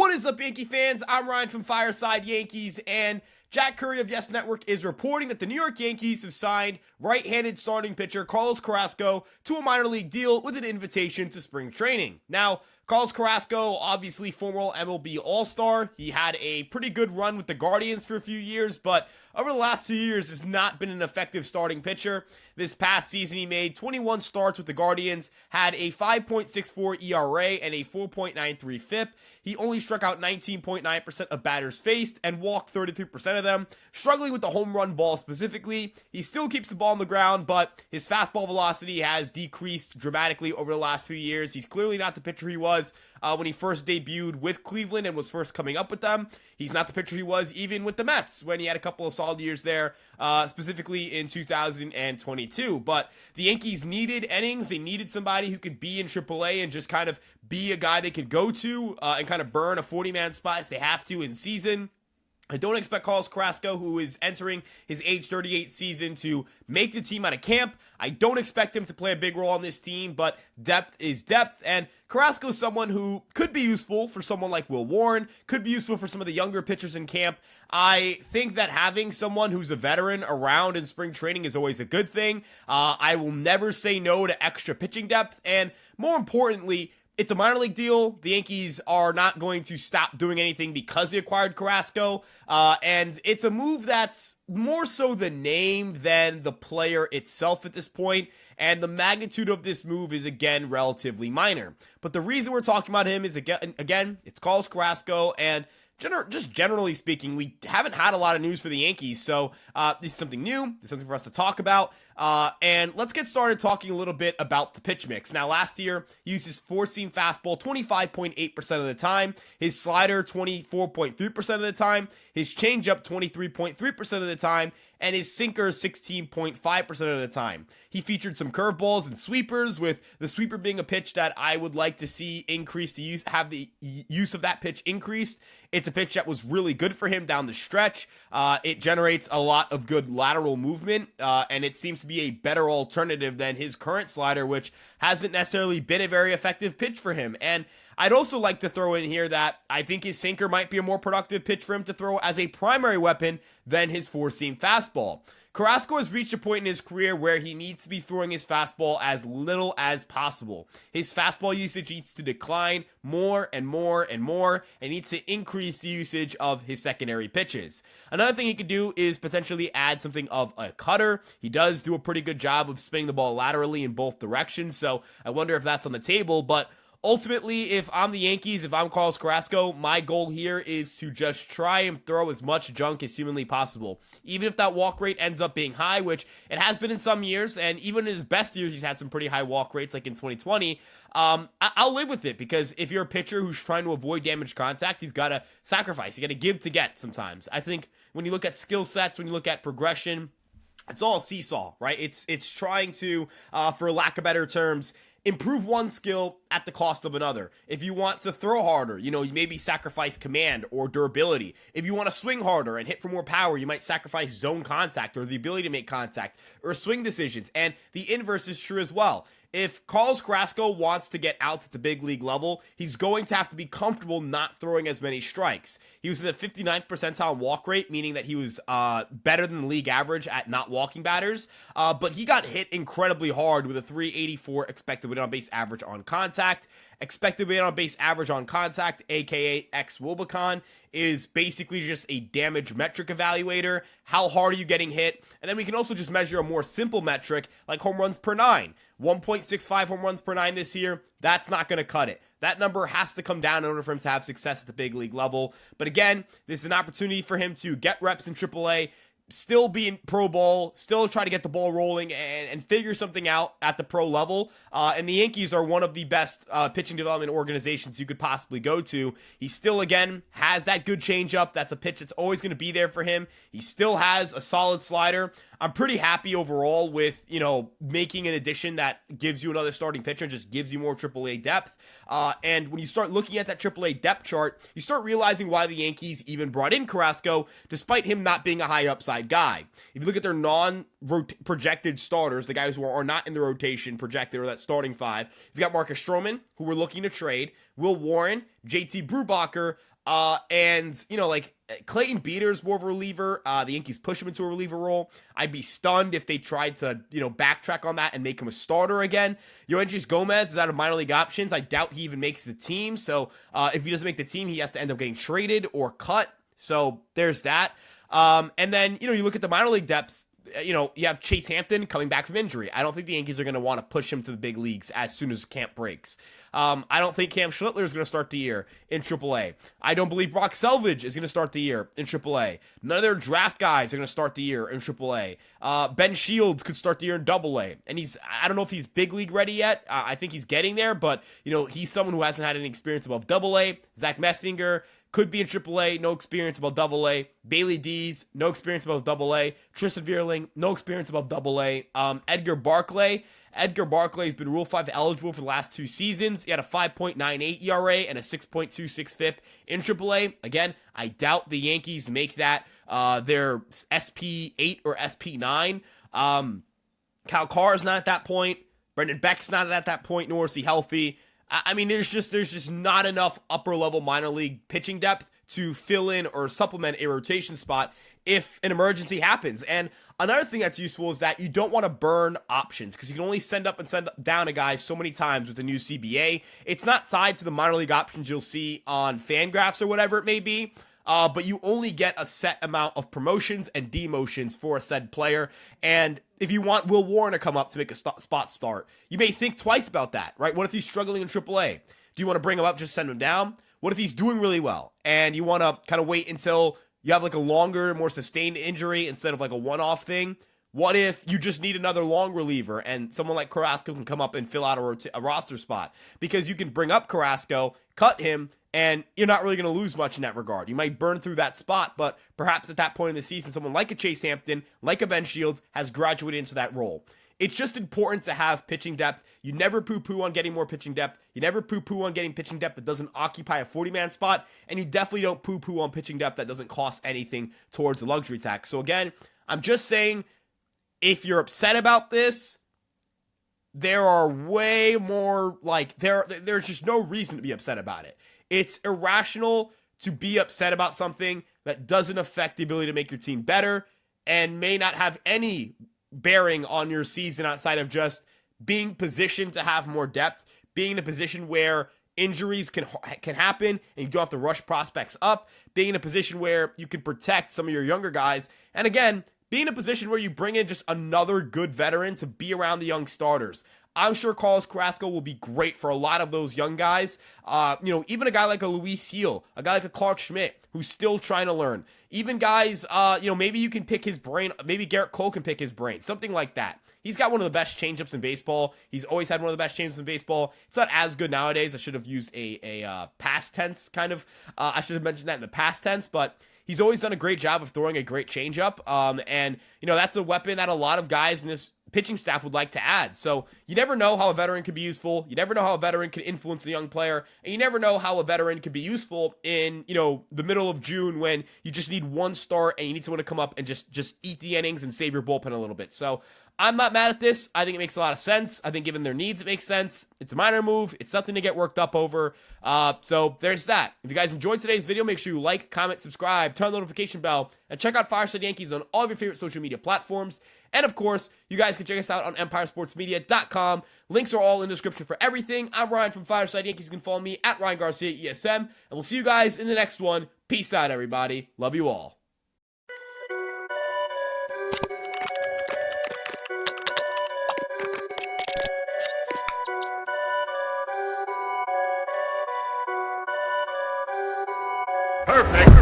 What is up, Yankee fans? I'm Ryan from Fireside Yankees, and Jack Curry of Yes Network is reporting that the New York Yankees have signed right-handed starting pitcher Carlos Carrasco to a minor league deal with an invitation to spring training. Now, Carlos Carrasco, obviously former MLB All-Star. He had a pretty good run with the Guardians for a few years, but over the last 2 years has not been an effective starting pitcher. This past season, he made 21 starts with the Guardians, had a 5.64 ERA and a 4.93 FIP. He only struck out 19.9% of batters faced and walked 33% of them, struggling with the home run ball specifically. He still keeps the ball on the ground, but his fastball velocity has decreased dramatically over the last few years. He's clearly not the pitcher he was when he first debuted with Cleveland and was first coming up with them. He's not the pitcher he was even with the Mets when he had a couple of solid years there, specifically in 2022. But the Yankees needed innings. They needed somebody who could be in AAA and just kind of be a guy they could go to and kind of burn a 40-man spot if they have to in season. I don't expect Carlos Carrasco, who is entering his age 38 season, to make the team out of camp. I don't expect him to play a big role on this team, but depth is depth, and Carrasco is someone who could be useful for someone like Will Warren, could be useful for some of the younger pitchers in camp. I think that having someone who's a veteran around in spring training is always a good thing. I will never say no to extra pitching depth, and more importantly, it's a minor league deal. The Yankees are not going to stop doing anything because they acquired Carrasco. And it's a move that's more so the name than the player itself at this point. And the magnitude of this move is, again, relatively minor. But the reason we're talking about him is, again, it's Carlos Carrasco. And just generally speaking, we haven't had a lot of news for the Yankees. So this is something new. It's something for us to talk about. And let's get started talking a little bit about the pitch mix. Now, last year, he used his four-seam fastball 25.8% of the time, his slider 24.3% of the time, his changeup 23.3% of the time, and his sinker 16.5% of the time. He featured some curveballs and sweepers, with the sweeper being a pitch that I would like to see have the use of that pitch increased. It's a pitch that was really good for him down the stretch. It generates a lot of good lateral movement, and it seems to be a better alternative than his current slider, which hasn't necessarily been a very effective pitch for him. And I'd also like to throw in here that I think his sinker might be a more productive pitch for him to throw as a primary weapon than his four-seam fastball. Carrasco has reached a point in his career where he needs to be throwing his fastball as little as possible. His fastball usage needs to decline more and more and more, and needs to increase the usage of his secondary pitches. Another thing he could do is potentially add something of a cutter. He does do a pretty good job of spinning the ball laterally in both directions, so I wonder if that's on the table, but ultimately, if I'm the Yankees, if I'm Carlos Carrasco, my goal here is to just try and throw as much junk as humanly possible. Even if that walk rate ends up being high, which it has been in some years, and even in his best years, he's had some pretty high walk rates, like in 2020, I'll live with it, because if you're a pitcher who's trying to avoid damage contact, you've got to sacrifice. You got to give to get sometimes. I think when you look at skill sets, when you look at progression, it's all a seesaw, right? It's trying to, for lack of better terms, improve one skill at the cost of another. If you want to throw harder, you maybe sacrifice command or durability. If you want to swing harder and hit for more power, you might sacrifice zone contact or the ability to make contact or swing decisions. And the inverse is true as well. If Carlos Carrasco wants to get outs at the big league level, he's going to have to be comfortable not throwing as many strikes. He was in the 59th percentile walk rate, meaning that he was better than the league average at not walking batters, but he got hit incredibly hard with a 384 expected weighted on base average on contact. Expected weighted on base average on contact, aka ex-Wilbekin, is basically just a damage metric evaluator. How hard are you getting hit? And then we can also just measure a more simple metric like home runs per nine. 1.65 home runs per nine this year, that's not going to cut it. That number has to come down in order for him to have success at the big league level. But again, this is an opportunity for him to get reps in AAA, still be in pro ball, still try to get the ball rolling and figure something out at the pro level. And the Yankees are one of the best pitching development organizations you could possibly go to. He still, again, has that good changeup. That's a pitch that's always going to be there for him. He still has a solid slider. I'm pretty happy overall with, making an addition that gives you another starting pitcher and just gives you more AAA depth. And when you start looking at that AAA depth chart, you start realizing why the Yankees even brought in Carrasco, despite him not being a high upside guy. If you look at their non-projected starters, the guys who are not in the rotation projected or that starting five, you've got Marcus Stroman, who we're looking to trade, Will Warren, JT Brubacher, And, like Clayton Beater's more of a reliever. The Yankees push him into a reliever role. I'd be stunned if they tried to, backtrack on that and make him a starter again. Yoendrys Gomez is out of minor league options. I doubt he even makes the team. So if he doesn't make the team, he has to end up getting traded or cut. So there's that. And then, you look at the minor league depths. You have Chase Hampton coming back from injury. I don't think the Yankees are going to want to push him to the big leagues as soon as camp breaks. I don't think Cam Schlittler is going to start the year in AAA. I don't believe Brock Selvage is going to start the year in AAA. None of their draft guys are going to start the year in AAA. Ben Shields could start the year in AA. And I don't know if he's big league ready yet. I think he's getting there, but, he's someone who hasn't had any experience above AA. Zach Messinger could be in AAA, no experience above AA. Bailey Dees, no experience above AA. Tristan Vierling, no experience above AA. Edgar Barclay has been Rule 5 eligible for the last 2 seasons. He had a 5.98 ERA and a 6.26 FIP in AAA. Again, I doubt the Yankees make that their SP8 or SP9. Kyle Carr is not at that point. Brendan Beck's not at that point, nor is he healthy. I mean, there's just not enough upper level minor league pitching depth to fill in or supplement a rotation spot if an emergency happens. And another thing that's useful is that you don't want to burn options because you can only send up and send down a guy so many times with the new CBA. It's not tied to the minor league options you'll see on Fangraphs or whatever it may be. But you only get a set amount of promotions and demotions for a said player. And if you want Will Warren to come up to make a spot start, you may think twice about that, right? What if he's struggling in AAA? Do you want to bring him up, just send him down? What if he's doing really well and you want to kind of wait until you have like a longer, more sustained injury instead of like a one-off thing? What if you just need another long reliever and someone like Carrasco can come up and fill out a roster spot? Because you can bring up Carrasco, cut him, and you're not really going to lose much in that regard. You might burn through that spot, but perhaps at that point in the season, someone like a Chase Hampton, like a Ben Shields, has graduated into that role. It's just important to have pitching depth. You never poo-poo on getting more pitching depth. You never poo-poo on getting pitching depth that doesn't occupy a 40-man spot, and you definitely don't poo-poo on pitching depth that doesn't cost anything towards the luxury tax. So again, I'm just saying, if you're upset about this, there are way more, there's just no reason to be upset about it. It's irrational to be upset about something that doesn't affect the ability to make your team better and may not have any bearing on your season outside of just being positioned to have more depth, being in a position where injuries can happen and you don't have to rush prospects up, being in a position where you can protect some of your younger guys, and again, being in a position where you bring in just another good veteran to be around the young starters. I'm sure Carlos Carrasco will be great for a lot of those young guys. Even a guy like a Luis Heel, a guy like a Clark Schmidt, who's still trying to learn. Even guys, maybe you can pick his brain. Maybe Garrett Cole can pick his brain. Something like that. He's got one of the best changeups in baseball. He's always had one of the best changeups in baseball. It's not as good nowadays. I should have used a past tense kind of. I should have mentioned that in the past tense, but he's always done a great job of throwing a great changeup. And that's a weapon that a lot of guys in this pitching staff would like to add. So you never know how a veteran could be useful. You never know how a veteran can influence a young player. And you never know how a veteran could be useful in, the middle of June when you just need one start and you need someone to come up and just eat the innings and save your bullpen a little bit. So I'm not mad at this. I think it makes a lot of sense. I think given their needs, it makes sense. It's a minor move. It's nothing to get worked up over. So there's that. If you guys enjoyed today's video, make sure you like, comment, subscribe, turn on the notification bell, and check out Fireside Yankees on all of your favorite social media platforms. And of course, you guys can check us out on EmpireSportsMedia.com. Links are all in the description for everything. I'm Ryan from Fireside Yankees. You can follow me at Ryan Garcia ESM. And we'll see you guys in the next one. Peace out, everybody. Love you all. Perfect.